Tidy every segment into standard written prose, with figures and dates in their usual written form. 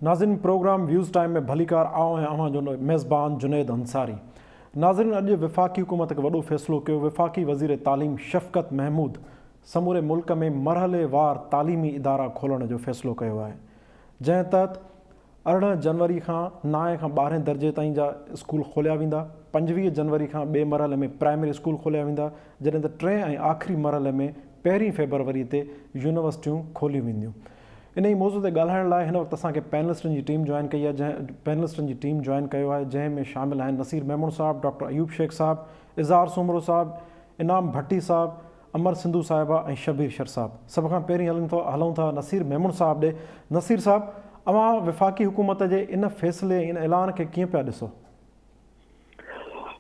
नाज़रीन, programme views time में भलीकार आऊं ऐं अव्हां जो मेज़बान जुनैद अंसारी। नाज़रीन, अॼु वफ़ाक़ी हुकूमत हिकु वॾो फ़ैसिलो कयो। वफ़ाक़ी वज़ीर तालीम शफ़क़त महमूद समूरे मुल्क में मरहलेवार तालीमी इदारा खोलण जो फ़ैसिलो कयो आहे, जंहिं तहत 18 जनवरी खां 9 खां 12 दर्जे ताईं जा स्कूल खोलिया वेंदा। 25 जनवरी खां ॿिए मरहले में प्राइमरी स्कूल खोलिया वेंदा, जॾहिं त 3 ऐं आख़िरी मरहले में 1 फरवरी ते यूनिवर्सिटियूं खोलियूं वेंदियूं। इन ई मौज़ूअ ते ॻाल्हाइण लाइ हिन वक़्तु असांखे पैनलिस्टनि जी टीम जॉइन कई आहे, जॉइन कयो आहे, जंहिं में शामिल आहिनि नसीर मेमून साहब, डॉक्टर अयूब शेख साहब, इज़हार सुमरो साहब, इनाम भट्टी साहब, अमर सिंधु साहिबा ऐं शबीर शर साहब। सभ खां पहिरीं हलूं था नसीर मेमून साहब ॾे। नसीर साहब, अवां वफ़ाक़ी हुकूमत जे इन फ़ैसिले इन ऐलान खे कीअं पिया ॾिसो?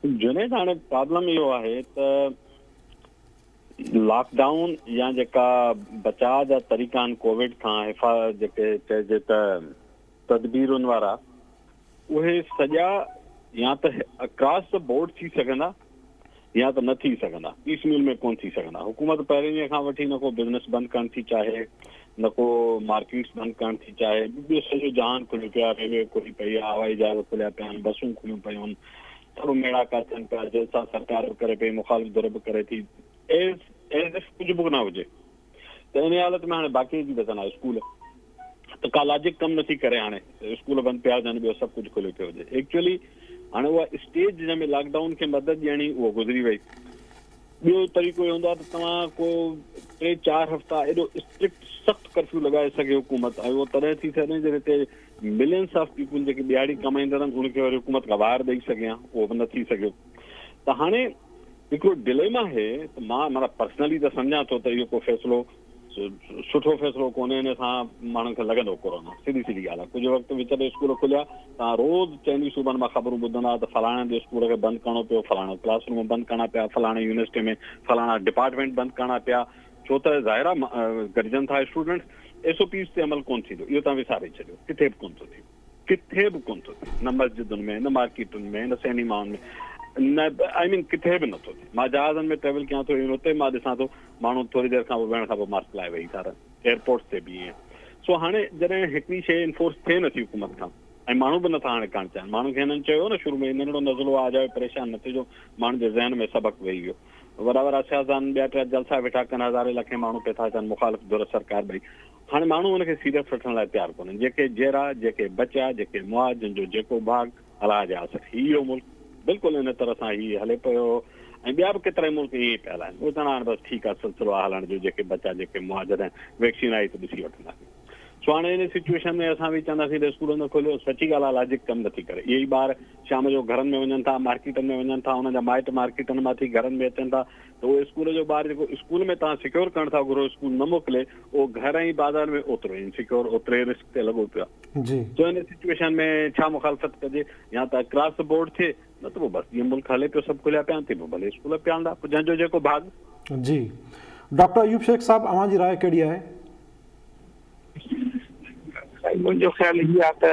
जुनैद, हाणे प्रॉब्लम इहो आहे त लॉकडाउन या जेका बचाव जा तरीक़ा आहिनि कोविड खां जेके चइजे त तदबीरुनि वारा, उहे सॼा या त अक्रॉस द बोर्ड थी सघंदा या त न थी सघंदा, पीस मील में कोन थी सघंदा। हुकूमत पहिरें खां वठी न को बिज़नेस बंदि करणु थी चाहे, न को मार्केट्स बंदि करणु थी चाहे, ॿियो सॼो जहान खुलियो पियो आहे, रेलवे खुली पई आहे, हवाई जहाज खुलिया पिया आहिनि, बसूं खुलियूं पियूं आहिनि, थोरो मेड़ाका थियनि पिया, जंहिंसां सरकार बि करे पई, मुखालिफ़ धुर बि करे थी, एज़ कुझु बि न हुजे। त इन हालत में हाणे बाक़ी जी बचंदा स्कूल त का लॉजिक कमु नथी करे। हाणे स्कूल बंदि पिया हुजनि, ॿियो सभु कुझु खुलियो पियो हुजे। एक्चुअली हाणे उहा स्टेज जंहिंमें लॉकडाउन खे मदद ॾियणी उहा गुज़री वई। ॿियो तरीक़ो इहो हूंदो आहे त तव्हां को 3-4 हफ़्ता एॾो स्ट्रिक्ट सख़्तु कर्फ्यू लॻाए सघे हुकूमत, ऐं उहो तॾहिं थी सघे जॾहिं ते मिलियंस ऑफ पीपुल जेके ॿियाड़ी कमाईंदा आहिनि उनखे वरी हुकूमत खां ॿाहिरि ॾेई सघे हा, उहो बि न थी सघियो। त हाणे हिकिड़ो डिलेमा आहे त मां पर्सनली त सम्झां थो त इहो को फ़ैसिलो सुठो फ़ैसिलो कोन्हे। हिन सां माण्हुनि खे लॻंदो कोरोना, सिधी ॻाल्हि आहे। कुझु वक़्तु विच में स्कूल खुलिया, तव्हां रोज़ चइनी सूबनि मां ख़बरूं ॿुधंदा त फलाणे जो स्कूल खे बंदि करणो पियो, फलाणो क्लासरूम बंदि करणा पिया, फलाणे यूनिवर्सिटी में फलाणा डिपार्टमेंट बंदि करणा पिया, छो त ज़ाहिर आहे गॾिजनि था स्टूडेंट्स, SOPs ते अमल कोन थींदो। इहो तव्हां विसारे छॾियो, किथे बि कोन थो थिए, किथे बि कोन थो थिए, न मस्जिदुनि में, न मार्केटुनि में, न सिनेमाउनि में, न किथे बि नथो थिए। मां जहाज़नि में ट्रेवल कयां थो, हुते मां ॾिसां थो माण्हू थोरी देरि खां पोइ वेहण खां पोइ मास्क लाइ वेही था रहनि, एयरपोर्ट्स ते बि ईअं। सो हाणे जॾहिं हिकिड़ी शइ इन्फोर्स थिए नथी हुकूमत खां, ऐं माण्हू बि नथा हाणे करणु चाहिनि। माण्हू खे हिननि चयो न शुरू में, नंढड़ो नज़लो आ जाए, परेशान न थिजो, माण्हू जे ज़हन में सबक़ु वेही वियो। वॾा वॾा सियासतदान ॿिया टिया जलसा वेठा कनि, हज़ारे लखे माण्हू पिया था अचनि, मुखालिफ़ धुर सरकार ॿई। हाणे माण्हू हुनखे सीरियस वठण लाइ तयारु कोन्हनि। जेके जहिड़ा, जेके बचिया, जेके मुआ, जंहिंजो जेको भाग हला जा इहो मुल्क बिल्कुलु इन तरह सां ही हले पियो, ऐं ॿिया बि केतिरा मुल्क ईअं ई पियल आहिनि। उहे चवंदा आहिनि बसि ठीकु आहे, सिलसिलो आहे हलण जो, जेके बचा, जेके मुआ, जॾहिं वैक्सीन आई त ॾिसी वठंदासीं। सो हाणे इन सिचुएशन में असां बि चवंदासीं त स्कूल न खोलियो, सची ॻाल्हि आहे, लॉजिक कमु नथी करे। इहे ई ॿार शाम जो घरनि में वञनि था, मार्केटनि में वञनि था, हुननि जा माइट मार्केटनि मां थी घरनि में अचनि था, त उहो स्कूल जो ॿार जेको स्कूल में तव्हां सिक्योर करणु था घुरो, स्कूल न मोकिले, उहो घर ऐं बाज़ारि में ओतिरो इनसिक्योर, ओतिरे रिस्क ते लॻो पियो आहे। सो इन सिचुएशन में छा मुखालफ़त कजे, या त क्रॉस बोर्ड थिए, न त पोइ बसि जीअं मुल्क हले पियो, सभु खुलिया पिया आहिनि, पोइ भले स्कूल पिया हलंदा, पोइ जंहिंजो जेको भाग। जी, डॉक्टर अयूब शेख साहब, अव्हां जी राय कहिड़ी आहे? मुंहिंजो ख़्यालु इहो आहे त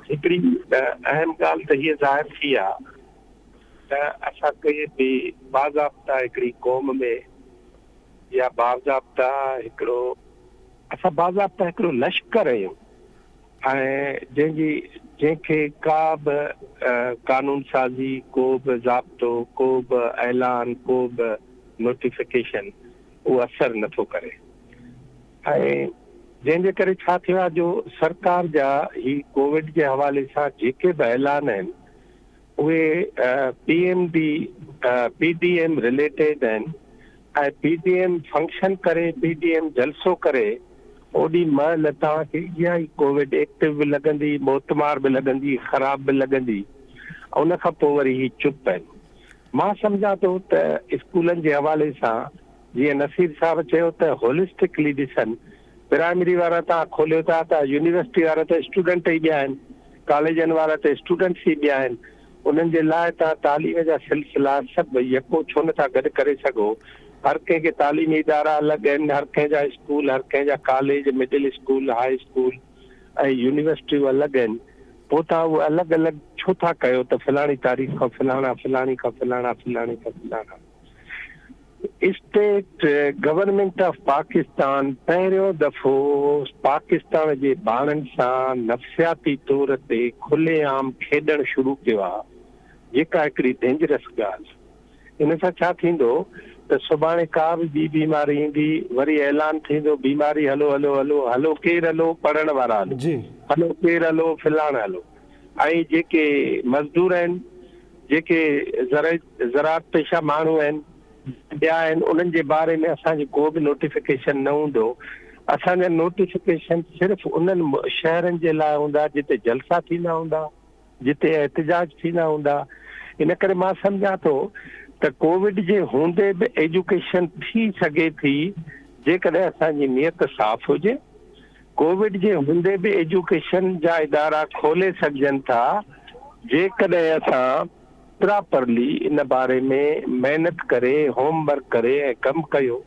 हिकिड़ी अहम ॻाल्हि त हीअ ज़ाहिर थी आहे त असांखे बि बाज़ाब्ता हिकिड़ी क़ौम में, या बाज़ाब्ता हिकिड़ो लश्कर आहियूं, ऐं जंहिंखे का बि कानून साज़ी, को बि ज़ाब्तो, को बि ऐलान, को बि नोटिफिकेशन उहो असरु नथो करे। ऐं जंहिंजे करे छा थियो आहे, जो सरकार जा ही कोविड जे हवाले सां जेके बि ऐलान आहिनि उहे PDM रिलेटेड आहिनि, ऐं PDM फंक्शन करे, PDM जलसो करे, ओॾी महिल तव्हांखे इहा ई कोविड एक्टिव बि लॻंदी, मोतमार बि लॻंदी, ख़राब बि लॻंदी, ऐं उन खां पोइ वरी ही चुप आहिनि। मां सम्झां थो त स्कूलनि जे हवाले सां जीअं नसीर साहब चयो त होलिस्टिकली ॾिसनि, प्राइमरी वारा तव्हां खोलियो था त यूनिवर्सिटी वारा त स्टूडेंट ई ॿिया आहिनि, कॉलेजनि वारा त स्टूडेंट्स ई ॿिया आहिनि। उन्हनि जे लाइ तव्हां तालीम जा सिलसिला सभु यको छो नथा गॾु करे सघो? हर कंहिंखे तालीमी इदारा अलॻि आहिनि, हर कंहिंजा स्कूल, हर कंहिंजा college, middle school, high school ऐं यूनिवर्सिटियूं अलॻि आहिनि। पोइ तव्हां उहे अलॻि अलॻि छो था कयो त फलाणी तारीख़ खां फलाणी खां फलाणा। स्टेट गवर्नमेंट ऑफ पाकिस्तान पहिरियों दफ़ो पाकिस्तान जे ॿारनि सां नफ़सियाती तौर ते खुलेआम खेॾणु शुरू कयो आहे, जेका हिकिड़ी डेंजरस ॻाल्हि। इन सां छा थींदो त सुभाणे का बि ॿी बीमारी ईंदी, वरी ऐलान थींदो बीमारी हलो हलो हलो हलो, केरु हलो, पढ़ण वारा हलो, जी हलो केरु हलो, फिलाण हलो। ऐं जेके मज़दूर आहिनि, जेके ज़राअत पेशा माण्हू आहिनि, ॿिया आहिनि, उन्हनि जे बारे में असांजो को बि नोटिफिकेशन न हूंदो। असांजा नोटिफिकेशन सिर्फ़ु उन्हनि शहरनि जे लाइ हूंदा जिते जलसा थींदा हूंदा, जिते एहतजाज थींदा हूंदा। इन करे मां सम्झां थो त कोविड जे हूंदे बि एजुकेशन थी सघे थी जेकॾहिं असांजी नियत साफ़ हुजे। कोविड जे हूंदे बि एजुकेशन जा इदारा खोले सघजनि था जेकॾहिं असां प्रॉपरली इन बारे में महिनत करे, होमवर्क करे ऐं कमु कयो।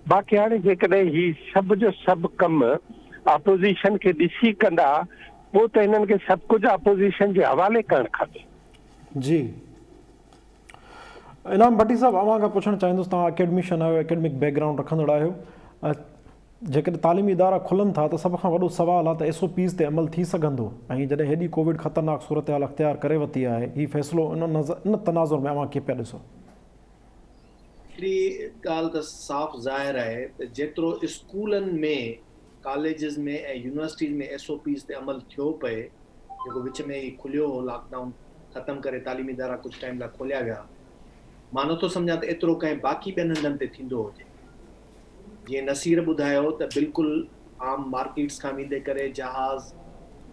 बाक़ी हाणे जेकॾहिं ही सभु जो सभु कमु अपोज़िशन खे ॾिसी कंदा, पोइ त हिननि खे सभु कुझु अपोज़िशन जे हवाले करणु खपे। जी इनाम भट्टी साहब, अवां खां पुछणु चाहींदुसि, तव्हां अकेडमिशन आहियो, एकेडमिक बैकग्राउंड रखंदड़ आहियो, जेकॾहिं तालीमी इदारा खुलनि था त सभ खां वॾो सुवालु आहे त SOPs ते अमल थी सघंदो, ऐं जॾहिं हेॾी कोविड ख़तरनाक सूरत हाल अख़्तियार करे वरिती आहे, हीउ फ़ैसिलो इन तनाज़ुर में अवां कीअं पिया ॾिसो? हिकिड़ी ॻाल्हि त साफ़ ज़ाहिर आहे त जेतिरो स्कूलनि में, कॉलेजिस में ऐं यूनिवर्सिटीज़ में SOPs ते अमल थियो पए, जेको विच में ई खुलियो हो, लॉकडाउन ख़तमु करे तालीमी इदारा कुझु टाइम लाइ खोलिया विया, मां नथो सम्झां त एतिरो कंहिं बाक़ी ॿियनि हंधनि ते थींदो हुजे। जीअं नसीर ॿुधायो त बिल्कुलु आम मार्केट्स खां वेंदे करे जहाज़,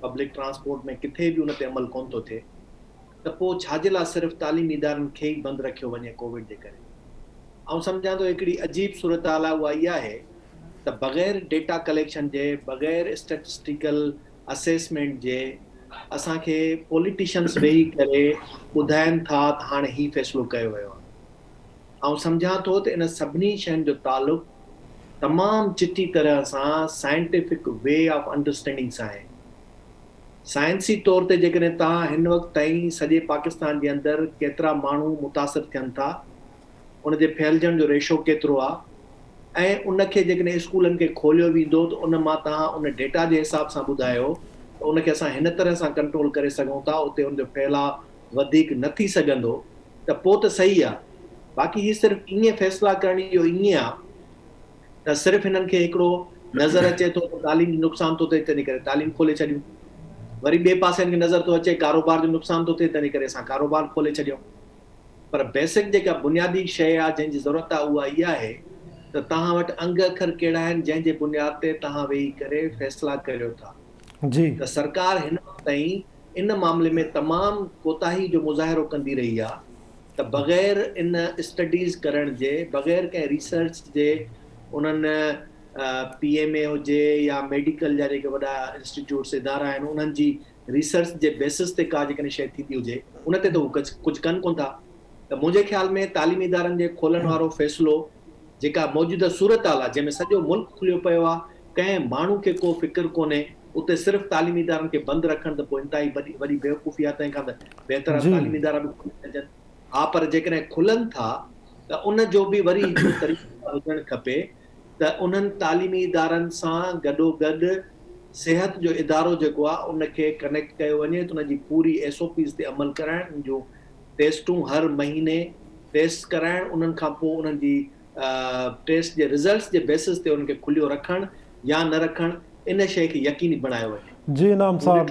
पब्लिक ट्रांसपोर्ट में किथे बि उन ते अमल कोन थो थिए, त पोइ छाजे लाइ सिर्फ़ु तालीमी इदारनि खे ई बंदि रखियो वञे कोविड जे करे? ऐं सम्झां थो हिकिड़ी अजीब सूरत हाल आहे, उहा इहा आहे त बग़ैर डेटा कलेक्शन जे, बग़ैर स्टेटिस्टिकल असेसमेंट जे असांखे पॉलिटिशियंस वेही करे ॿुधाइनि था त हाणे हीउ फ़ैसिलो कयो वियो आहे। ऐं सम्झां थो त इन सभिनी शयुनि जो तालुक़ु तमामु चिटी तरह सां साइंटिफिक वे ऑफ अंडरस्टैंडिंग सां आहे। साइंसी तौर ते जेकॾहिं तव्हां हिन वक़्तु ताईं सॼे पाकिस्तान जे अंदरि केतिरा माण्हू मुतासिर थियनि था, उनजे फैलजण जो रेशो केतिरो आहे, ऐं उनखे जेकॾहिं स्कूलनि खे खोलियो वेंदो त उन मां तव्हां उन डेटा जे हिसाब सां ॿुधायो त उनखे असां हिन तरह सां कंट्रोल करे सघूं था, उते उनजो फैलाव वधीक न थी सघंदो, त पोइ त सही आहे। बाक़ी हीअ सिर्फ़ु ईअं फ़ैसिला करण जो ईअं आहे त सिर्फ़ु हिननि खे हिकिड़ो नज़र अचे थो त तालीम जो नुक़सान थो थिए, तंहिं करे तालीम खोले छॾियूं, वरी ॿिए पासे हिनखे नज़र थो अचे कारोबार जो नुक़सान थो थिए, तंहिं करे असां कारोबार खोले छॾियूं। पर बेसिक जेका बुनियादी शइ आहे जंहिंजी ज़रूरत आहे उहा इहा आहे त तव्हां वटि अंग अखर कहिड़ा आहिनि जंहिंजे बुनियाद ते तव्हां वेही करे फ़ैसिला करियो था। जी त सरकार हिन वक़्तु ताईं इन मामले में तमामु कोताही जो मुज़ाहिरो कंदी रही आहे त बग़ैर इन स्टडीज़ करण जे, बग़ैर कंहिं रिसर्च जे, उन्हनि PMA हुजे या मेडिकल जा जेके वॾा इंस्टीट्यूट्स इदारा आहिनि, उन्हनि जी रिसर्च जे बेसिस ते का जेकॾहिं शइ थींदी हुजे, उन ते त हू कुझु कनि कोन था। त मुंहिंजे ख़्याल में तालीमी इदारनि जे खोलण वारो फ़ैसिलो, जेका मौजूदा सूरत हाल आहे जंहिंमें सॼो मुल्क खुलियो पियो आहे, कंहिं माण्हू खे को फ़िक्र कोन्हे, उते सिर्फ़ु तालीमी इदारनि खे बंदि रखणु त पोइ इंतिहाई वॾी बेवकूफ़ी आहे। तंहिंखां त बहितर आहे तालीमी इदारा बि खुली सघनि। हा, पर जेकॾहिं खुलनि था त उन जो बि वरी हिकिड़ो तरीक़ो हुजणु खपे त उन्हनि तालीमी इदारनि सां गॾोगॾु सिहत जो इदारो जेको आहे उनखे कनेक्ट कयो वञे त उनजी पूरी SOPs ते अमल कराइण, जो टेस्टूं हर महीने टेस्ट कराइण, उन्हनि खां पोइ उन्हनि जी टेस्ट जे रिज़ल्ट्स जे बेसिस ते उनखे खुलियो रखणु या न रखणु, इन शइ खे यकीनी बणायो वञे। जी इनाम साहब,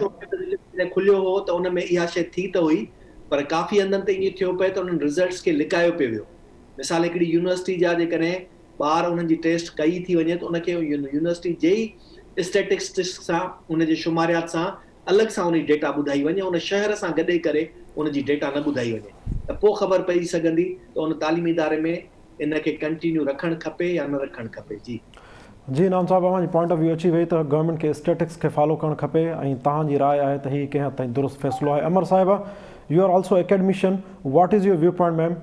खुलियो हो त उन में इहा शइ थी त हुई, पर काफ़ी हंधनि ते ईअं थियो पिए त उन्हनि रिज़ल्ट्स खे लिकायो पियो वियो। मिसाल हिकिड़ी यूनिवर्सिटी जा जेकॾहिं ॿार उन्हनि जी टेस्ट कई थी वञे त उनखे यूनिवर्सिटी जे ई स्टैटिस्टिक्स सां, उनजे शुमारियात सां अलॻि सां उनजी डेटा ॿुधाई वञे, उन शहर सां गॾे करे उनजी डेटा न ॿुधाई वञे, त पोइ ख़बर पई सघंदी त उन तालीमी इदारे में इनखे कंटिन्यू रखणु खपे या न रखणु खपे। जी जी इनाम साहब, अवांजी पॉइंट ऑफ व्यू अची वई त गवर्नमेंट खे स्टैटिक्स खे फॉलो करणु खपे, ऐं तव्हांजी राय आहे त हीउ कंहिं हद ताईं दुरुस्त फ़ैसिलो आहे। अमर साहिबा, you are also academician, what is your view point ma'am?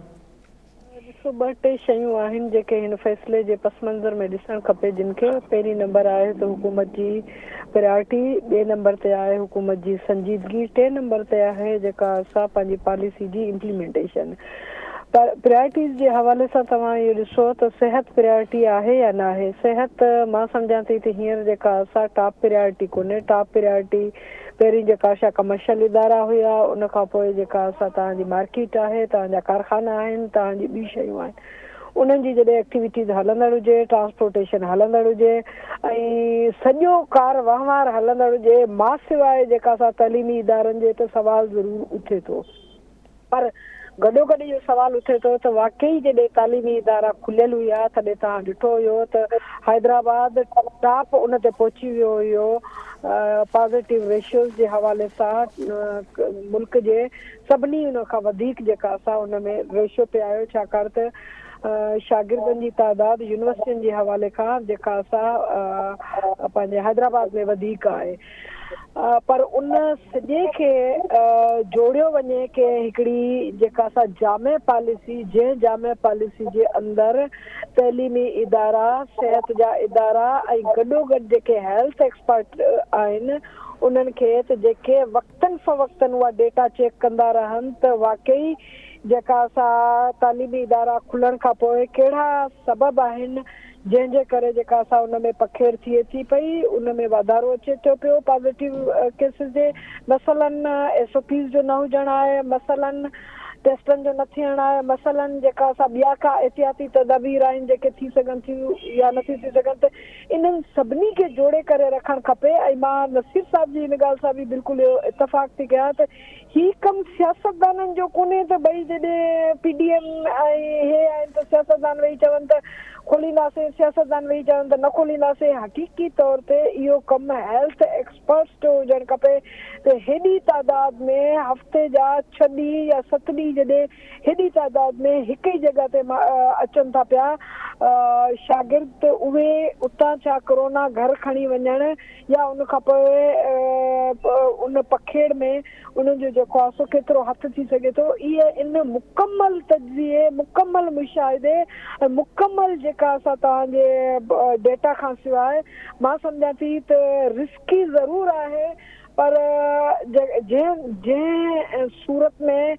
ॾिसो, ॿ टे शयूं आहिनि जेके हिन फ़ैसिले जे पस मंज़र में ॾिसणु खपे, जिन खे पहिरीं नंबर आहे त हुकूमत जी प्रायोरिटी, ॿिए नंबर ते आहे हुकूमत जी संजीदगी, टे नंबर ते आहे जेका असां पंहिंजी पॉलिसी जी इम्प्लीमेंटेशन। प्रायोरिटीज़ जे हवाले सां तव्हां इहो ॾिसो त सिहत प्रायोरिटी आहे या न आहे। सिहत मां सम्झां थी त हींअर जेका असां टॉप प्रायोरिटी कोन्हे। टॉप प्रायोरिटी पहिरीं जेका छा कमर्शियल इदारा हुया, उन खां पोइ जेका असां तव्हांजी मार्केट आहे, तव्हांजा कारखाना आहिनि, तव्हांजी ॿी शयूं आहिनि, उन्हनि जी जॾहिं एक्टिविटीज़ हलंदड़ हुजे, ट्रांसपोर्टेशन हलंदड़ हुजे ऐं सॼो कार वहिंवार हलंदड़ हुजे, मां सवाइ जेका असां तइलीमी इदारनि जे त सवाल ज़रूरु उथे थो। पर गॾोगॾु इहो सवाल उथे थो त वाकई जॾहिं तालीमी इदारा खुलियल हुया तॾहिं तव्हां ॾिठो हुयो त हैदराबाद टॉप उन ते पहुची वियो हुयो पॉज़िटिव रेशियोज़ जे हवाले सां। मुल्क जे सभिनी उन खां वधीक जेका असां उन में रेशियो पे आयो, छाकाणि त शागिर्दनि जी तादाद यूनिवर्सिटियुनि जे हवाले खां जेका असां पंहिंजे हैदराबाद में वधीक आहे। पर उन सॼे खे जोड़ियो वञे कि हिकिड़ी जेका असां जामे पॉलिसी, जंहिं जामे पॉलिसी जे अंदरि तइलीमी इदारा, सिहत जा इदारा ऐं गॾोगॾु जेके हेल्थ एक्सपर्ट आहिनि उन्हनि खे त जेके वक़्तनि फ़वक़्तनि उहा डेटा चेक कंदा रहनि त वाकई जेका असां तालीमी इदारा खुलण खां पोइ कहिड़ा सबब आहिनि जंहिंजे करे जेका असां उन में पखेड़ थिए थी पई, उन में वाधारो अचे थो पियो पॉज़िटिव केसिस जे। मसलन SOPs जो न हुजणु आहे, मसलन टेस्टनि जो न थियणु आहे, मसलन जेका असां ॿिया का एहतियाती तदाबीर आहिनि जेके थी सघनि थियूं या नथी थी सघनि, त इन्हनि सभिनी खे जोड़े करे रखणु खपे। ऐं मां नसीर साहिब जी इन ॻाल्हि सां बि बिल्कुलु इतफ़ाक़ थी कयां त ही कमु सियासतदाननि जो कोन्हे त भई जॾहिं PDM ऐं हे आहिनि त सियासतदान वेही चवनि त खोलींदासीं, सियासतदान वेही चवनि त न खोलींदासीं। हक़ीक़ी तौर ते इहो कमु हेल्थ एक्सपर्ट्स जो हुजणु खपे त हेॾी तादाद में हफ़्ते जा 6 ॾींहं या 7 ॾींहं जॾहिं हेॾी तादाद में हिक ई जॻह ते अचनि था पिया शागिर्द, उहे उतां छा कोरोना घर खणी वञणु या उन खां पोइ उन पखेड़ में उन्हनि जो जेको आहे सो केतिरो हथु थी सघे थो, इहे इन मुकमल तजिए, मुकमल मुशाहिदे ऐं मुकमल जेका असां तव्हांजे डेटा खां सवाइ मां सम्झां थी त रिस्की ज़रूरु आहे। पर जंहिं सूरत में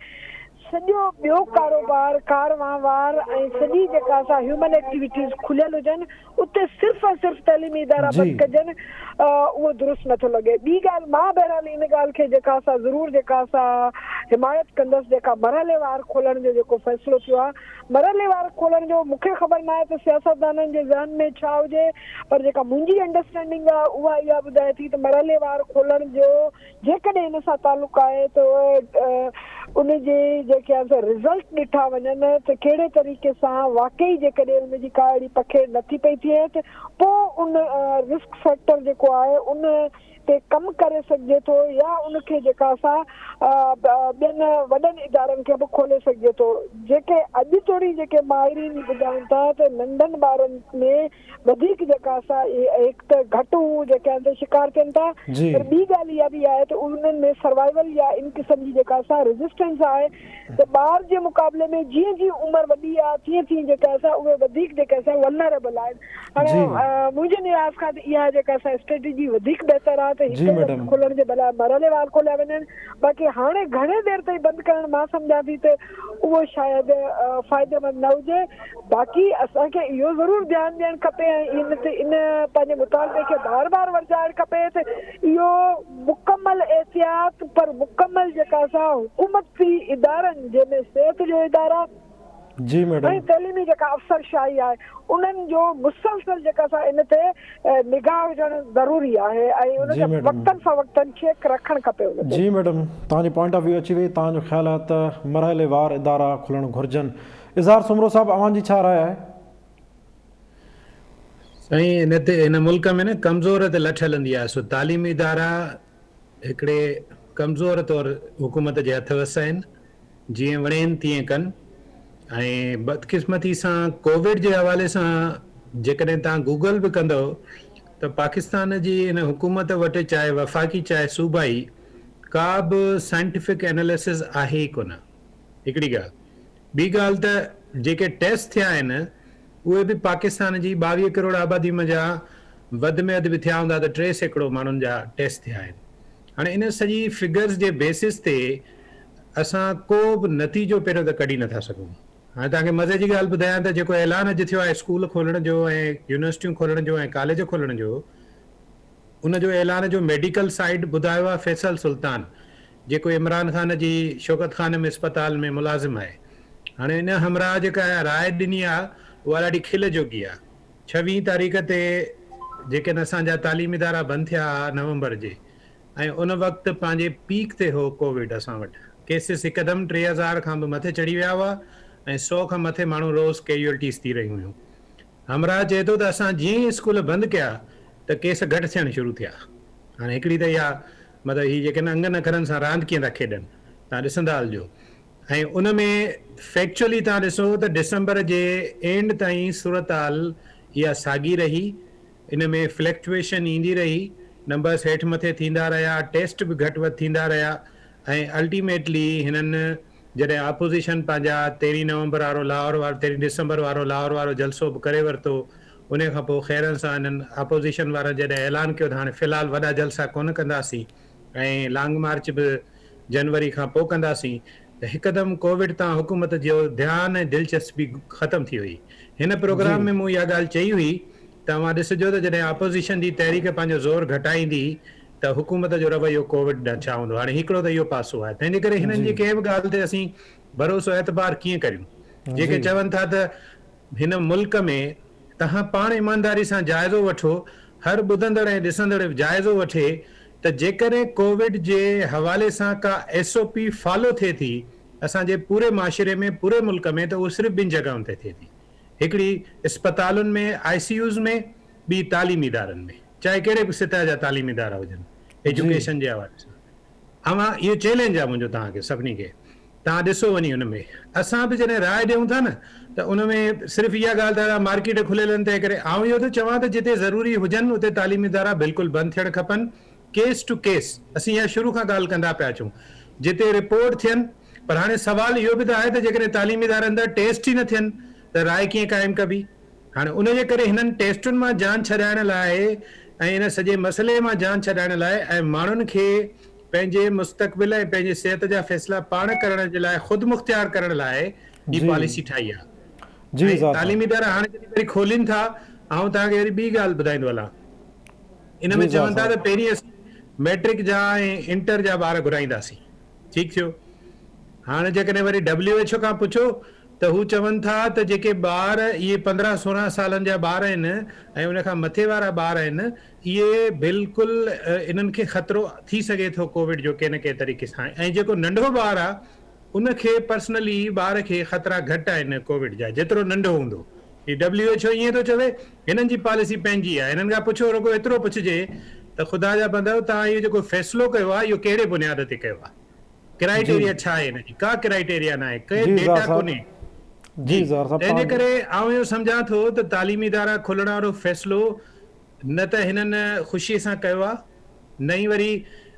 सॼो ॿियो कारोबार, कार वहिंवार ऐं सॼी जेका असां ह्यूमन एक्टिविटीज़ खुलियल हुजनि, उते सिर्फ़ु ऐं सिर्फ़ु तइलीमी इदारा बंदि कजनि, उहो दुरुस्त नथो लॻे। ॿी ॻाल्हि मां बहरहाल इन ॻाल्हि खे जेका असां ज़रूरु जेका असां हिमायत कंदसि, जेका मरहलेवार खोलण जो जेको फ़ैसिलो थियो आहे, मरहलेवार खोलण जो मूंखे ख़बर न आहे त सियासतदाननि जे ज़हन में छा हुजे, पर जेका मुंहिंजी अंडरस्टैंडिंग आहे उहा इहा ॿुधाए थी त मरहलेवार खोलण जो जेकॾहिं हिन सां तालुक़ु आहे त उनजे जेके आहे रिज़ल्ट ॾिठा वञनि त कहिड़े तरीक़े सां वाकई जेकॾहिं उनजी का अहिड़ी पखेड़ नथी पई थिए त पोइ उन रिस्क फैक्टर जेको आहे उन ते कमु करे सघिजे थो या उनखे जेका असां ॿियनि वॾनि इदारनि खे बि खोले सघिजे थो। जेके अॼु तोड़ी जेके माहिरीन ॿुधाइनि था त नंढनि ॿारनि में वधीक जेका असां हिकु त घटि हू जेके आहिनि शिकार थियनि था, पर ॿी ॻाल्हि इहा बि आहे त उन्हनि में सर्वाइवल या इन क़िस्म जी जेका असां रेजिस्टेंस आहे त ॿार जे मुक़ाबले में जीअं जीअं उमिरि वॾी आहे तीअं तीअं जेका असां उहे वधीक जेके असां वल्नरेबल आहिनि। हाणे मुंहिंजे नियाज़ खां त इहा जेका असां स्ट्रेटेजी वधीक बहितर आहे त हिकु खोलण जे बजाए मरहलेवार खोलिया वञनि। बाक़ी हाणे घणे देर ताईं बंदि करणु मां सम्झां थी त उहो शायदि फ़ाइदेमंद न हुजे। बाक़ी असांखे इहो ज़रूरु ध्यानु ॾियणु खपे ऐं इन पंहिंजे मुतालबे खे बार बार वरजाइणु खपे त इहो मुकमल एहतियात पर मुकमल जेका असां हुकूमती इदारनि जंहिंमें सिहत जो इदारा जी मैडम ऐं तइलीमी जेका अफ़सरशाही आहे उन्हनि जो मुसलसल जेका असां इन ते निगाह हुजणु ज़रूरी आहे ऐं उनखे वक़्तनि फ़वक़्तनि चेक रखणु खपे। जी मैडम, तव्हांजी पॉइंट ऑफ व्यू अची वई। तव्हांजो ख़्यालु आहे त मरहलेवार इदारा खुलणु घुरिजनि। इज़हार सुमरो साहिबु, अव्हांजी छा राय आहे? साईं, हिन मुल्क में न कमज़ोर ते लठ हलंदी आहे। सो तालीमी इदारा हिकिड़े कमज़ोर तौरु हुकूमत जे हथ वस आहिनि, जीअं वणेनि तीअं कनि। ऐं बदकिस्मती सां कोविड जे हवाले सां जेकॾहिं तव्हां गूगल बि कंदव त पाकिस्तान जी हिन हुकूमत वटि चाहे वफ़ाक़ी चाहे सूबाई का बि साइंटिफिक एनालिसिस आहे ई कोन। हिकिड़ी ॻाल्हि। ॿी ॻाल्हि त जेके टेस्ट थिया आहिनि उहे बि पाकिस्तान जी 22 करोड़ आबादी में जा वधि में वधि बि थिया हूंदा त 3 सैकड़ो माण्हुनि जा टेस्ट थिया आहिनि। हाणे इन सॼी फिगर्स जे बेसिस ते असां को बि नतीजो पहिरियों त कढी नथा सघूं। हाणे तव्हांखे मज़े जी ॻाल्हि ॿुधायां त जेको ऐलान अॼु थियो आहे स्कूल खोलण जो ऐं यूनिवर्सिटियूं खोलण जो ऐं कॉलेज खोलण जो, उनजो ऐलान जो मेडिकल साइड ॿुधायो आहे फैसल सुल्तान, जेको इमरान ख़ान जी शौकत ख़ानम इस्पताल में मुलाज़िम आहे। हाणे इन हमरा जेका राय ॾिनी आहे उहा ॾाढी खिल जोगी आहे। 26 तारीख़ ते जेके असांजा तालीमी इदारा बंदि थिया नवंबर जे, ऐं उन वक़्तु पंहिंजे पीक ते हो कोविड असां वटि केसिस हिकदमि 3000 खां बि मथे चढ़ी विया हुआ ऐं 100 खां मथे माण्हू रोज़ कैजुअलिटीज़ थी रहियूं हुयूं। हमरा चए थो त असां जीअं ई स्कूल बंदि कया त केस घटि थियणु शुरू थिया। हाणे हिकिड़ी त इहा मतिलबु हीअ जेके अंगनि अखरनि सां रांदि कीअं था खेॾनि, तव्हां ॾिसंदा हलिजो। ऐं उन में फैक्चुअली तव्हां ॾिसो त डिसंबर जे एंड ताईं सूरत हाल इहा साॻी रही, इन में फ्लैक्चुएशन ईंदी रही, नंबर्स हेठि मथे थींदा रहिया, टेस्ट बि घटि वधि थींदा रहिया, ऐं अल्टीमेटली हिननि जॾहिं अपोज़िशन पंहिंजा 13 नवंबर वारो लाहौर वारो 13 डिसंबर वारो लाहौर वारो जलसो बि करे वरितो, उन खां पोइ ख़ैरनि सां हिननि अपोज़िशन वारनि जॾहिं ऐलान कयो त हाणे फ़िलहालु वॾा जलसा कोन कंदासीं ऐं लॉन्ग मार्च बि जनवरी खां पोइ कंदासीं, त हिकदमि कोविड तां हुकूमत जो ध्यानु ऐं दिलचस्पी ख़तमु थी वई। हिन प्रोग्राम में मूं इहा ॻाल्हि चई हुई, तव्हां ॾिसिजो त जॾहिं अपोज़िशन जी तहरीक पंहिंजो ज़ोर घटाईंदी त हुकूमत जो रवैयो कोविड छा हूंदो। हाणे हिकिड़ो त इहो पासो आहे, तंहिंजे करे हिननि जी कंहिं बि ॻाल्हि ते असीं भरोसो एतबार कीअं करियूं। जेके चवनि था त हिन मुल्क में तव्हां पाण ईमानदारी सां जाइज़ो वठो, हर ॿुधंदड़ ऐं ॾिसंदड़ जाइज़ो वठे त जेकॾहिं कोविड जे हवाले सां का SOP फॉलो थिए थी असांजे पूरे माशरे में, पूरे मुल्क में, त उहो सिर्फ़ु 2 जॻहियुनि ते थिए थी, हिकिड़ी इस्पतालुनि में ICUs में, ॿी तालीमी इदारनि में, चाहे कहिड़े बि सतह जा तालीमी इदारा हुजनि एजुकेशन जे हवाले सां। अवां इहो चैलेंज आहे मुंहिंजो तव्हांखे सभिनी खे, तव्हां ॾिसो वञी हुन में असां बि जॾहिं राय ॾियूं था न त उन में सिर्फ़ु इहा ॻाल्हि त मार्केट खुलियल आहिनि तंहिं करे आउं इहो थो चवां त जिते ज़रूरी हुजनि उते तालीमी इदारा बिल्कुलु बंदि थियणु खपनि, केस टू केस। असीं इहा शुरू खां ॻाल्हि कंदा पिया अचूं, जिते रिपोर्ट थियनि, पर हाणे सवाल इहो बि त आहे त जेकॾहिं तालीमी इदारनि अंदरि टेस्ट ई न थियनि त राय कीअं क़ाइमु कबी। हाणे उनजे करे हिननि टेस्टुनि मां जान छॾाइण लाइ ऐं इन सॼे मसइले मां जान छॾाइण लाइ ऐं माण्हुनि खे पंहिंजे मुस्तक़बिल ऐं पंहिंजे सिहत जा फ़ैसिला पाण करण जे लाइ ख़ुदि मुख़्तियार करण लाइ ही पॉलिसी ठाही आहे। तालीमी इदारा हाणे जॾहिं वरी खोलीनि था, ऐं तव्हांखे वरी ॿी ॻाल्हि ॿुधाईंदो हलां, इन में चवनि था त पहिरीं असीं मैट्रिक जा ऐं इंटर जा ॿार घुराईंदासीं, ठीकु थियो। हाणे जेकॾहिं वरी WHO खां पुछो त हू चवनि था त जेके ॿार इहे 15-16 सालनि जा ॿार आहिनि ऐं उन खां मथे वारा ॿार आहिनि, इहे बिल्कुलु इन्हनि खे ख़तरो थी सघे थो कोविड जो कंहिं न कंहिं तरीक़े सां, ऐं जेको नंढो ॿारु आहे उनखे पर्सनली ॿार खे ख़तरा घटि आहिनि कोविड जा, जेतिरो नंढो हूंदो। ही WHO ईअं थो चवे, हिननि जी पॉलिसी पंहिंजी आहे। हिननि खां पुछो, रुगो एतिरो पुछिजे त ख़ुदा जा बंदो तव्हां इहो जेको फ़ैसिलो कयो आहे इहो कहिड़े बुनियाद ते कयो आहे, क्राइटेरिया छा आहे हिनजी, का क्राइटेरिया न आहे, कंहिं डेटा कोन्हे। तंहिंजे करे आउं इहो सम्झां थो त तालीमी इदारा खुलण वारो फ़ैसिलो न त हिननि ख़ुशीअ सां कयो आहे, न ई वरी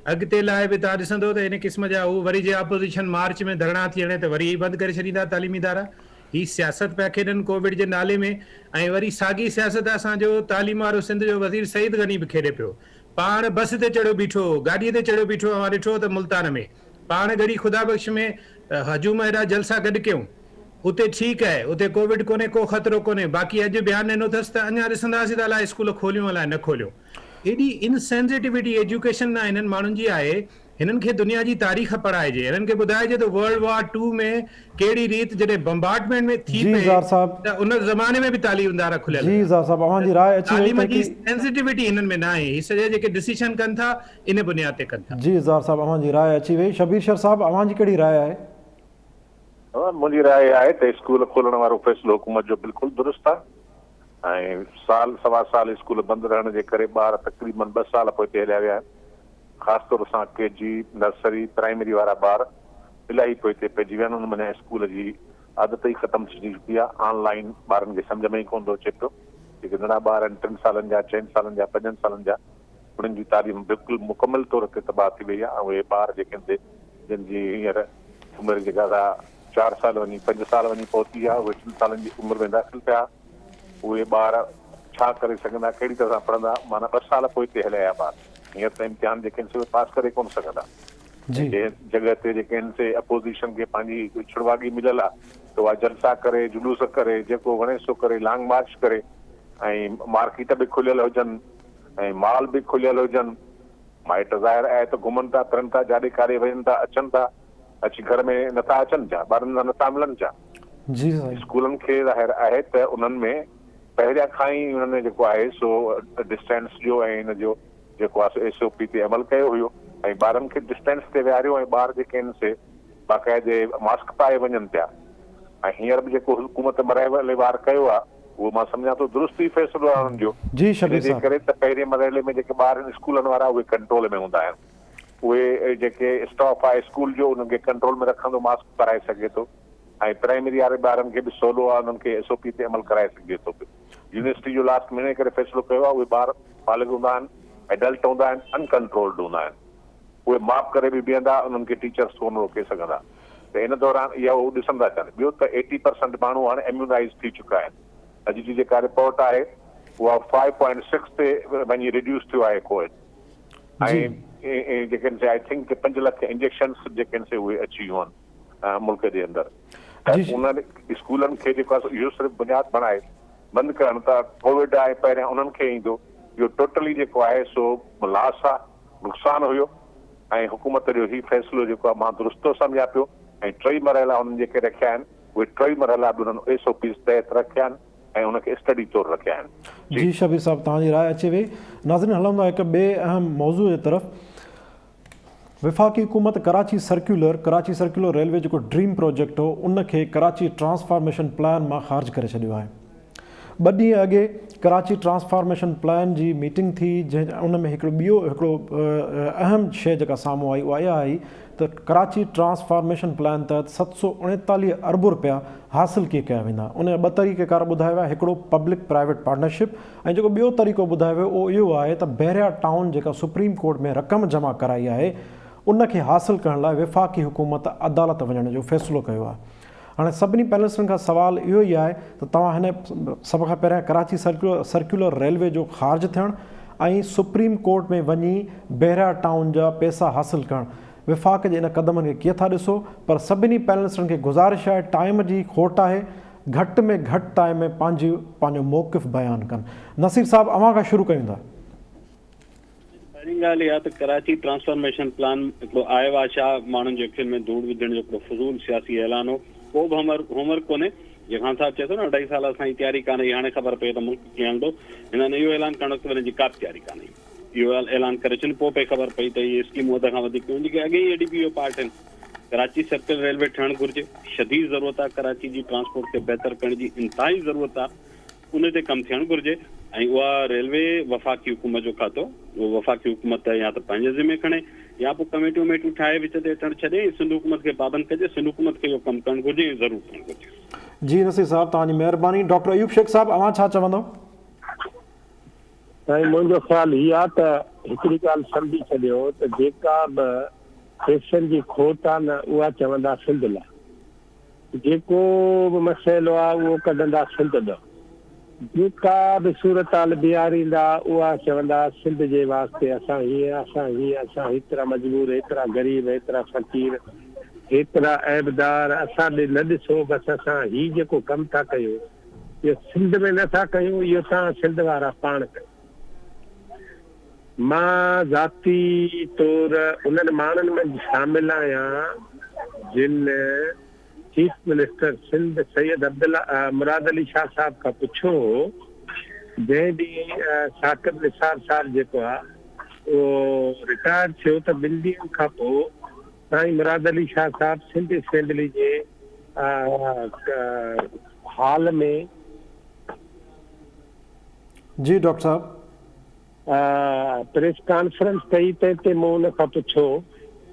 अॻिते लाइ बि तव्हां ॾिसंदो त इन क़िस्म जा हू वरी जे अपोज़िशन मार्च में धरना थी हणे त वरी बंदि करे छॾींदा तालीमी इदारा। ही सियासत पिया खेॾनि कोविड जे नाले में, ऐं वरी साॻी सियासत असांजो तालीम वारो सिंध जो वज़ीर सईद गनी बि खेॾे पियो। पाण बस ते चढ़ियो बीठो, गाॾीअ ते चढ़ियो बीठो, मां ॾिठो त मुल्तान में पाण गड़ी ख़ुदा बख़्श में हजूम हेॾा जलसा गॾु कयूं, उते ठीकु आहे, उते कोविड कोन्हे, को ख़तरो कोन्हे। बाक़ी अॼु बयानु ॾिनो अथसि त अञा ॾिसंदासीं त अलाए स्कूल खोलियूं अलाए न खोलियूं। एॾी इनसेंसिटिविटी एजुकेशन न हिननि माण्हुनि जी आहे। हिननि खे दुनिया जी तारीख़ पढ़ाइजे, हिननि खे ॿुधाइजे त वर्ल्ड वॉर 2 में कहिड़ी रीति जॾहिं बम्बार्डमेंट में थी पई त उन ज़माने में बि तालीम इदारा खुलियल हुआ। तालीम जी सेंसिटिविटी हिननि में न आहे, ही सॼे जेके डिसीजन कनि था इन बुनियाद ते कनि था। जी ज़ार साहब, अवांजी राय अची वई। शबीर शर साहब, अवांजी कहिड़ी राय आहे? मुंहिंजी राय आहे त स्कूल खोलण वारो फ़ैसिलो हुकूमत जो बिल्कुलु दुरुस्त आहे, ऐं साल सवा साल स्कूल बंदि रहण जे करे ॿार तक़रीबन 2 साल पोइ हिते हलिया विया आहिनि। ख़ासि तौर सां KG नर्सरी प्राइमरी वारा ॿार इलाही पोइ हिते पइजी विया आहिनि। उन में स्कूल जी आदत ई ख़तमु थी चुकी आहे। ऑनलाइन ॿारनि खे सम्झ में ई कोन थो अचे पियो। जेके नंढा ॿार आहिनि 3 सालनि जा, 4 सालनि जा, 5 सालनि जा, उन्हनि जी तालीम बिल्कुलु मुकमल तौर ते तबाह थी वई आहे। ऐं उहे ॿार जेके जिन जी हींअर उमिरि जेका 4 साल वञी 5 साल वञी पहुती आहे, उहे 3 सालनि जी उमिरि में दाख़िल थिया, उहे ॿार छा करे सघंदा, कहिड़ी तरह सां पढ़ंदा? माना 2 साल पोइ हिते हलिया ॿार, हींअर त इम्तिहान जेके आहिनि से पास करे कोन सघंदा। जी जगह ते जेके आहिनि से अपोज़िशन खे पंहिंजी छुड़वागी मिलियल आहे त उहा जलसा करे, जुलूस करे, जेको वणे सो करे, लॉन्ग मार्च करे, ऐं मार्केट बि खुलियल हुजनि ऐं मॉल बि खुलियल हुजनि। माइट ज़ाहिर आहे त घुमनि था, फिरनि था, जाॾे काॾे वञनि था, अचनि था, अची घर में नथा अचनि छा, ॿारनि सां नथा मिलनि छा। जी साईं। स्कूलनि खे ज़ाहिर आहे त उन्हनि में पहिरियां खां ई उन्हनि जेको आहे सो डिस्टेंस जो ऐं हिन जो जेको आहे SOP ते अमल कयो हुयो ऐं ॿारनि खे डिस्टेंस ते विहारियो ऐं ॿार जेके आहिनि से बाक़ाइदे मास्क पाए वञनि पिया। ऐं हींअर बि जेको हुकूमत मरहले वार कयो आहे उहो मां सम्झां थो दुरुस्त ई फ़ैसिलो आहे हुननि जो। जी शबीर जे साहब। करे त पहिरें मरहले में जेके ॿार आहिनि स्कूलनि वारा उहे कंट्रोल में हूंदा आहिनि, उहे जेके स्टाफ आहे स्कूल जो उन्हनि खे कंट्रोल में रखंदो, मास्क पाराए सघे थो। ऐं प्राइमरी वारे ॿारनि खे बि सवलो आहे, उन्हनि खे SOP ते अमल कराए सघे थो पियो। यूनिवर्सिटी जो लास्ट महीने करे फ़ैसिलो कयो आहे, उहे ॿार बालिग हूंदा आहिनि, एडल्ट हूंदा आहिनि, अनकंट्रोल्ड हूंदा आहिनि, उहे माप करे बि बीहंदा, उन्हनि खे टीचर्स कोन रोके सघंदा। त इन दौरान इहा उहो ॾिसंदा अचनि। ॿियो त 80% माण्हू हाणे इम्यूनाइज़ थी चुका आहिनि। अॼु जी जेका रिपोर्ट आहे उहा 5.6 ते वञी रिड्यूस थियो आहे कोविड। ऐं जेके आहिनि आई थिंक 5 लख इंजेक्शन्स जेके आहिनि से उहे अची वियूं आहिनि मुल्क जे अंदरि। उन्हनि स्कूलनि खे जेको आहे इहो सिर्फ़ु बुनियादु बणाए बंदि करणु त कोविड आहे पहिरियां उन्हनि खे ईंदो, इहो टोटली जेको आहे सो लॉस आहे, नुक़सानु हुयो। ऐं हुकूमत जो ही फ़ैसिलो जेको आहे मां दुरुस्त थो सम्झां पियो। ऐं 3 मरहला उन्हनि जेके रखिया आहिनि उहे 3 मरहला बि उन्हनि SOPs तहत रखिया आहिनि ऐं उनखे स्टडी तौरु रखिया आहिनि। जी शबीर साहब, तव्हांजी राय अचे वई। नाज़रीन, हलंदा हिकु ॿिए अहम मौज़ू जे तरफ़। वफ़ाक़ी हुकूमत कराची सर्कुलर रेलवे जेको ड्रीम प्रोजेक्ट हो उनखे कराची ट्रांसफॉर्मेशन प्लान मां ख़ारिज करे छॾियो आहे। 2 ॾींहं अॻे कराची ट्रांसफॉर्मेशन प्लान जी मीटिंग थी, जंहिं उन में हिकिड़ो अहम शइ जेका साम्हूं आई उहा इहा आई त कराची ट्रांसफॉर्मेशन प्लान तहत 739 अरब रुपया हासिल कीअं कया वेंदा। उन जा 2 तरीक़ेकार ॿुधाया विया, हिकिड़ो पब्लिक प्राइवेट पार्टनरशिप ऐं जेको ॿियो तरीक़ो ॿुधायो वियो उहो इहो आहे त बहरिया टाउन जेका सुप्रीम कोर्ट में रक़म जमा कराई आहे उनखे हासिल करण लाइ वफ़ाक़ी हुकूमत अदालत वञण जो फ़ैसिलो कयो आहे। हाणे सभिनी पैनलिस्टनि खां सवाल इहो ई आहे त तव्हां हिन सभ खां पहिरियां कराची सर्कुलर रेलवे जो ख़ारिज थियणु ऐं सुप्रीम कोर्ट में वञी बहरिया टाउन जा पैसा हासिल करणु, वफ़ाक़ जे इन क़दमनि खे कीअं था ॾिसो? पर सभिनी पैनलिस्टनि खे गुज़ारिश आहे, टाइम जी खोट आहे, घटि में घटि टाइम में पंहिंजो मौक़िफ़ बयानु कनि। नसीर साहब, अव्हां खां शुरू कयूं था। पहिरीं ॻाल्हि इहा त कराची ट्रांसफॉर्मेशन प्लान हिकिड़ो आयो आहे छा, माण्हुनि जे अखियुनि में धूड़ विझण जो हिकिड़ो फज़ूल सियासी ऐलान हो, को बि होमवर्क कोन्हे। जंहिंखां साहब चए थो न 2.5 साल असांजी तयारी कान्हे, हाणे ख़बर पए त मुल्क कीअं हलंदो। हिननि इहो ऐलान करण वक़्तु हिन जी का बि तयारी कान्हे, इहो ऐलान करे छॾनि, पोइ पे ख़बर पई त इहे स्कीमूं अध खां वधीक जेके अॻे ई ADP जो पार्ट आहिनि। कराची सर्कुलर रेलवे ठहणु घुरिजे, शदीद ज़रूरत आहे, कराची जी ट्रांसपोर्ट खे बहितर करण जी इंतिहाई ज़रूरत आहे, उन ते कमु थियणु घुरिजे। ऐं उहा रेलवे वफ़ाक़ी हुकूमत जो खातो, उहो वफ़ाक़ी हुकूमत या त पंहिंजे ज़िमे खणे या पोइ कमेटियूं ठाहे विच ते अचणु छॾे, सिंध हुकूमत खे पाबंद कजे, सिंध हुकूमत खे इहो कमु करणु घुरिजे, ज़रूरु करणु घुरिजे। जी नसीर साहब, तव्हांजी महिरबानी। डॉक्टर अयूब शेख साहब, अव्हां छा चवंदव? साईं, मुंहिंजो ख़्यालु हीअ आहे त हिकिड़ी ॻाल्हि सम्झी छॾियो त जेका बि पैसनि जी खोट आहे न उहा चवंदा सिंध लाइ, जेको बि मसइलो आहे उहो कढंदा सिंध ॾांहुं, जेका बि सूरत हाल बीहारींदा उहा चवंदा सिंध जे वास्ते असां हीअं असां हेतिरा मजबूर, हेतिरा ग़रीब, हेतिरा फ़क़ीर, हेतिरा ऐबदार, असां ॾे न ॾिसो, बसि असां हीउ जेको कमु था कयूं इहो सिंध में नथा कयूं, इहो तव्हां सिंध वारा पाण कयो। मां ज़ाती तौर उन्हनि माण्हुनि में शामिल आहियां जिन चीफ मिनिस्टर सिंध सैयद मुराद अली शाह साहब खां पुछो, जंहिं ॾींहुं साकिब निसार साहब जेको आहे उहो रिटायर थियो त 2 ॾींहंनि खां पोइ साईं मुराद अली शाह साहब सिंध असेंबली जे हाल में जी डॉक्टर साहब प्रेस कॉन्फ्रेंस कई, ते मूं हुन खां पुछो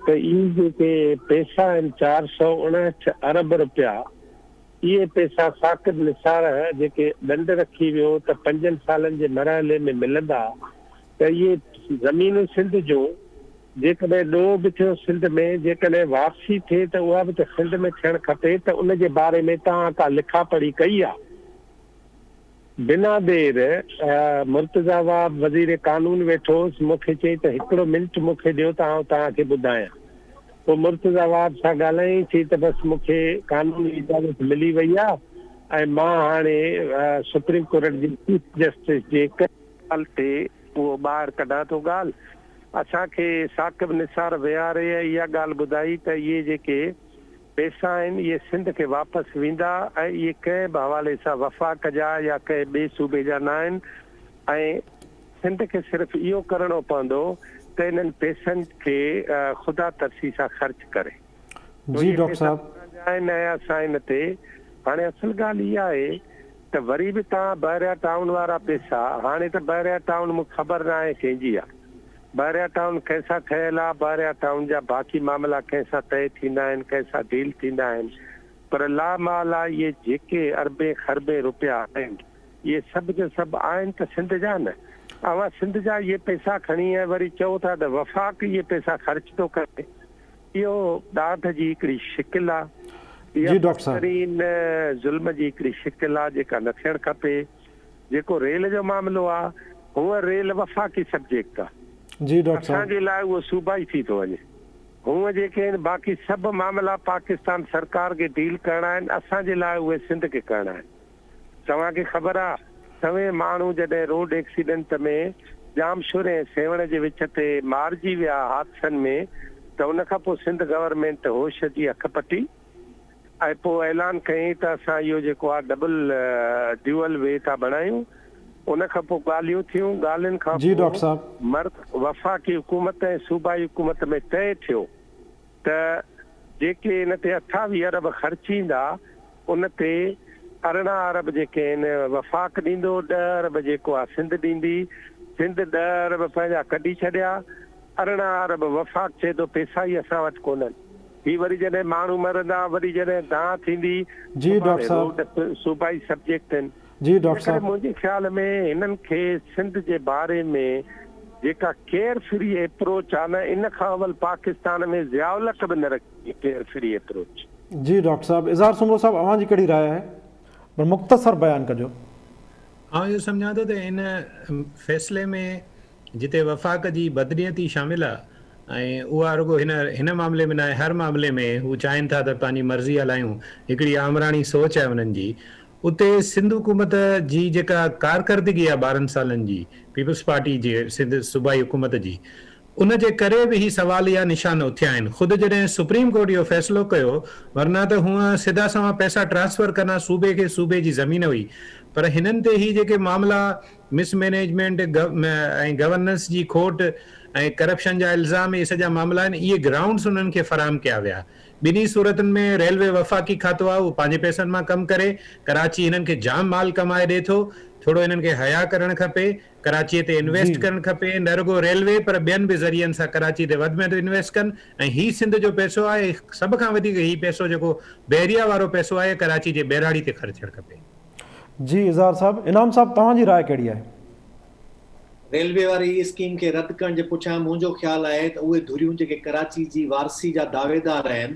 त इहे जेके पैसा आहिनि 459 अरब रुपया, इहे पैसा साकिब निसार जेके ॾंड रखी वियो त 5 सालनि जे मरहले में मिलंदा, त इहे ज़मीनूं सिंध जो जेकॾहिं ॾोह बि थियो सिंध में, जेकॾहिं वापसी थिए त उहा बि त सिंध में थियणु खपे। त उन जे बारे में तव्हां का लिखा पढ़ी कई आहे? बिना देर मुर्तज़ा वज़ीर कानून वेठोसि, मूंखे चई त 1 मिंट मूंखे ॾियो त आउं तव्हांखे ॿुधायां। पोइ मुर्तज़ाबाद सां ॻाल्हाई थी त बसि मूंखे कानूनी इजाज़त मिली वई आहे ऐं मां हाणे सुप्रीम कोर्ट जी चीफ जस्टिस जे ॻाल्हि ते उहो ॿाहिरि कढां थो ॻाल्हि। असांखे साकिब निसार विहारे इहा ॻाल्हि ॿुधाई त इहे जेके पैसा आहिनि इहे सिंध खे वापसि वेंदा ऐं इहे कंहिं बि हवाले सां वफ़ाक़ जा या कंहिं ॿिए सूबे जा न आहिनि ऐं सिंध खे सिर्फ़ु इहो करिणो पवंदो त इन्हनि पैसनि खे ख़ुदा तरसी सां ख़र्च करे। जी डॉक्टर साहब आहिनि ऐं असां इन ते हाणे असुल ॻाल्हि इहा आहे त वरी बि तव्हां बहरिया टाउन वारा पैसा हाणे त बहरिया टाउन मूंखे ख़बर न आहे कंहिंजी आहे, बहरिया टाउन कंहिंसां ठहियल आहे, बहरिया टाउन जा बाक़ी मामला कंहिंसां तय थींदा आहिनि, कंहिंसां डील थींदा आहिनि, पर लामाल आहे इहे जेके अरबे खरबे रुपया आहिनि इहे सभु जो सभु आहिनि त सिंध जा न। अवां सिंध जा इहे पैसा खणी ऐं वरी चओ था त वफ़ाक़ इहे पैसा ख़र्च थो करे, इहो ॾाढ जी हिकिड़ी शिकिल आहे, इहा बदतरीन ज़ुल्म जी हिकिड़ी शिकिल आहे जेका न थियणु खपे। जेको रेल जो मामिलो आहे हूअ रेल वफ़ाक़ी सब्जेक्ट आहे, जी डॉक्टर साहब असांजे लाइ उहो सूबाई थी थो वञे। हूअं जेके आहिनि बाक़ी सभु मामला पाकिस्तान सरकार खे डील करणा आहिनि, असांजे लाइ उहे सिंध खे करणा आहिनि। तव्हांखे ख़बर आहे सवे माण्हू जॾहिं रोड एक्सीडेंट में जामशुर ऐं सेवण जे विच ते मारिजी विया हादसनि में त उन खां पोइ सिंध गवर्नमेंट होश जी अख पटी ऐं पोइ ऐलान कयईं त असां इहो जेको आहे डबल ड्यूअल वे था बणायूं। उन खां पोइ ॻाल्हियूं थियूं, ॻाल्हियुनि खां जी डॉक्टर साहब वफ़ाक़ी हुकूमत ऐं सूबाई हुकूमत में तय थियो त जेके इन ते 28 अरब ख़र्चींदा उन ते 18 अरब जेके आहिनि वफ़ाक़ ॾींदो, 10 अरब जेको आहे सिंध ॾींदी, सिंध 10 अरब पंहिंजा कढी छॾिया, 18 अरब वफ़ाक़ चए थो पैसा ई असां वटि कोन्हनि। ही वरी जॾहिं माण्हू मरंदा वरी जॾहिं दाह थींदी जी डॉक्टर साहब सूबाई सब्जेक्ट आहिनि। जी डॉक्टर साहब मुंहिंजे ख़्याल में हिननि खे सिंध जे बारे में जेका केयर फ्री अप्रोच आहे न इन खां अवल पाकिस्तान में ज़ियाउलक बि न रखी केयर फ्री अप्रोच। जी डॉक्टर साहब इज़हार सुमरो साहब अवां जी कहिड़ी राय आहे, पर मुख़्तसर बयान कजो। आउं इहो सम्झां थो त इन फ़ैसिले में जिते वफ़ाक़ जी बदनीयती शामिल आहे ऐं उहा रुगो हिन मामले में न आहे, हर मामले में हू चाहिनि था त पंहिंजी मर्ज़ी हलायूं, हिकिड़ी आमराणी सोच आहे उन्हनि जी, उते सिंध हुकूमत जी जेका कारकर्दगी आहे 12 सालनि जी पीपल्स पार्टी जी सिंध सूबाई हुकूमत जी, उन जे करे बि ही सवाल या निशान उथिया आहिनि। ख़ुदि जॾहिं सुप्रीम कोर्ट इहो फ़ैसिलो कयो, वरना त हूअं सिधा सवां पैसा ट्रांसफ़र करना सूबे खे सूबे जी ज़मीन हुई, पर हिननि ते ही जेके मामला मिसमैनेजमेंट ऐं गवर्नेंस जी खोट ऐं करप्शन जा इल्ज़ाम इहे सॼा मामला आहिनि, इहे ग्राउंड्स उन्हनि खे फराहम कया विया। ॿिन्ही सूरतुनि में रेलवे वफ़ाक़ी खातो आहे, उहो पंहिंजे पैसनि मां कमु करे, कराची हिननि खे जाम माल कमाए ॾिए थो, थोरो हिननि खे हया करणु खपे, कराचीअ ते इन्वेस्ट करणु खपे, न रुगो रेलवे पर ॿियनि बि ज़रियनि सां कराची ते वधि में वधि इन्वेस्ट कनि, ऐं ही सिंध जो पैसो आहे, सभ खां वधीक ही पैसो जेको बहरिया वारो पैसो आहे कराची जे ॿेराड़ी ते ख़र्चणु खपे। जी इज़हार साहब, इनाम साहब तव्हांजी राय कहिड़ी आहे? रेलवे वारी स्कीम खे रद्द करण जे पुठियां मुंहिंजो ख़्यालु आहे त उहे धुरियूं जेके कराची जी वारसी जा दावेदार आहिनि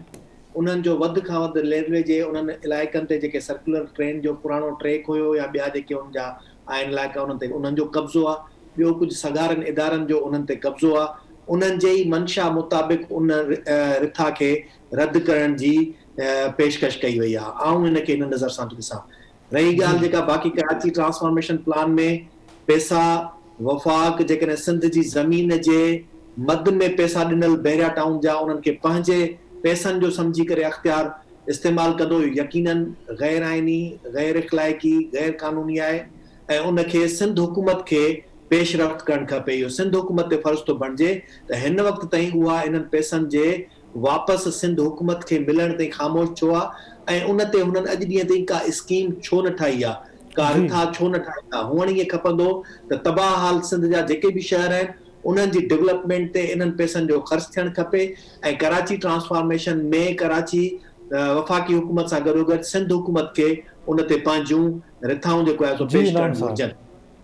उन्हनि जो वधि खां वधि रेलवे जे उन्हनि इलाइक़नि ते जेके सर्कुलर ट्रेन जो पुराणो ट्रैक हुयो या ॿिया जेके उन जा आहिनि इलाइक़ा उन्हनि ते उन्हनि जो कब्ज़ो आहे, ॿियो कुझु सगारनि इदारनि जो उन्हनि ते कब्ज़ो आहे, उन्हनि जे ई मंशा मुताबिक़ उन रिथा खे रद्द करण जी पेशकश कई वई आहे। आऊं हिनखे इन नज़र सां थो ॾिसां। रही ॻाल्हि जेका बाक़ी कराची ट्रांसफॉर्मेशन प्लान में पैसा वफ़ाक़ जेकॾहिं सिंध जी ज़मीन जे मद में पैसा ॾिनल बहरिया टाउन जा उन्हनि खे पंहिंजे पैसनि जो सम्झी करे अख़्तियार इस्तेमालु कंदो, यकीनन गैर आइनी, गैर इख़्लाइक़ी, गैर क़ानूनी आहे ऐं उनखे सिंध हुकूमत खे पेशरफ़्त करणु खपे। इहो सिंध हुकूमत ते फ़र्ज़ थो बणिजे त हिन वक़्त ताईं उहा इन्हनि पैसनि जे वापसि सिंध हुकूमत खे मिलण ताईं ख़ामोश छो आहे ऐं उन ते हुननि अॼु ॾींहं ताईं का स्कीम छो न ठाही आहे, का रिथा छो न ठाही आहे। हुअण इहे खपंदो त तबाह हाल सिंध जा जेके बि शहर आहिनि उन्हनि जी डेवलपमेंट ते इन्हनि पैसनि जो ख़र्च थियणु खपे ऐं कराची ट्रांसफॉर्मेशन में कराची वफ़ाक़ी हुकूमत सां गॾोगॾु सिंध हुकूमत खे उन ते पंहिंजूं रिथाऊं जेको आहे सो पेश करणु घुरिजनि।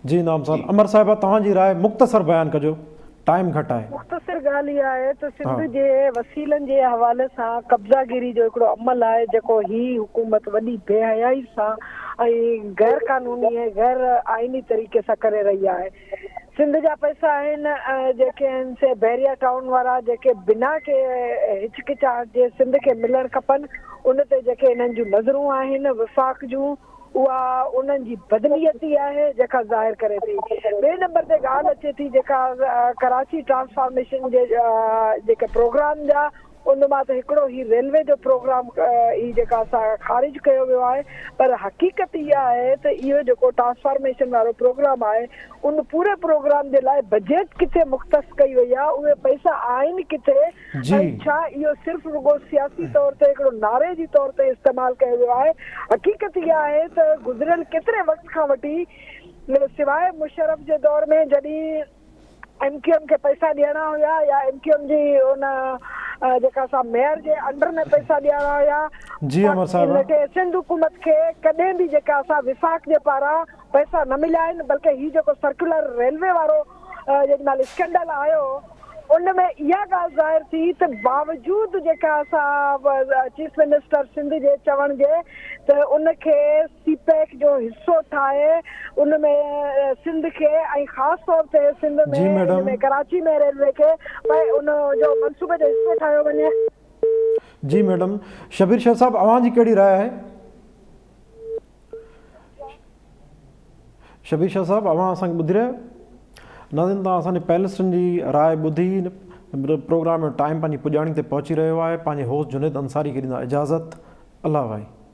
जी नाम साहब, अमर साहिबा तव्हांजी राय मुख़्तसर बयान कजो, टाइम घटि आहे। मुख़्तसर ॻाल्हि इहा आहे त सिंध जे वसीलनि जे हवाले सां कब्ज़ागिरी जो हिकिड़ो अमल आहे जेको ही हुकूमत वॾी बेहयाई सां ऐं गैर क़ानूनी ऐं गैर आइनी तरीक़े सां करे रही आहे। सिंध जा पैसा आहिनि जेके आहिनि से बैरिया टाउन वारा जेके बिना के हिचकिचाहट जे सिंध खे मिलणु खपनि, उन ते जेके इन्हनि जूं नज़रूं आहिनि विफ़ाक़ जूं, उहा उन्हनि जी बदलियती आहे जेका ज़ाहिर करे थी। ॿिए नंबर ते ॻाल्हि अचे थी जेका कराची ट्रांसफॉर्मेशन जे जेके प्रोग्राम जा, उन मां त हिकिड़ो ही रेलवे जो प्रोग्राम ही जेका असां ख़ारिज कयो वियो आहे, पर हक़ीक़त इहा आहे त इहो जेको ट्रांसफॉर्मेशन वारो प्रोग्राम आहे उन पूरे प्रोग्राम जे लाइ बजट किथे मुख़्तस कई वई आहे, उहे पैसा आहिनि किथे, ऐं छा इहो सिर्फ़ु रुगो सियासी तौर ते हिकिड़ो नारे जी तौर ते इस्तेमालु कयो वियो आहे। हक़ीक़त इहा आहे त गुज़िरियल केतिरे वक़्त खां वठी सवाइ मुशर्रफ जे दौर में जॾहिं MQM खे पैसा ॾियणा हुया या MQM जी उन जेका असां मेयर जे अंडर में पैसा ॾियणा हुया, हिनखे सिंध हुकूमत खे कॾहिं बि जेका असां विफ़ाक़ जे पारां पैसा न मिलिया आहिनि, बल्कि हीउ जेको सर्कुलर रेलवे वारो जेॾीमहिल स्कैंडल आयो उन में इहा ॻाल्हि ज़ाहिर थी त बावजूदि जेका असां चीफ मिनिस्टर सिंध जे चवण जे त उनखे सीपैक जो हिसो ठाहे उन में सिंध खे ऐं ख़ासि तौर ते सिंध में कराची में रेलवे खे भई उन जो मनसूबे जो हिसो ठाहियो वञे। जी मैडम, शबीर शाह साहब अवां जी कहिड़ी राय आहे? शबीर शाह साहब अवां असांखे ॿुधी रहिया? नाज़रीन, तव्हां असांजे पैनलिस्टनि जी राय ॿुधी। प्रोग्राम जो टाइम पंहिंजी पुॼाणी ते पहुची रहियो आहे। पंहिंजे होस्ट जुनेद अंसारी खे ॾींदा इजाज़त। अल्लाह भाई।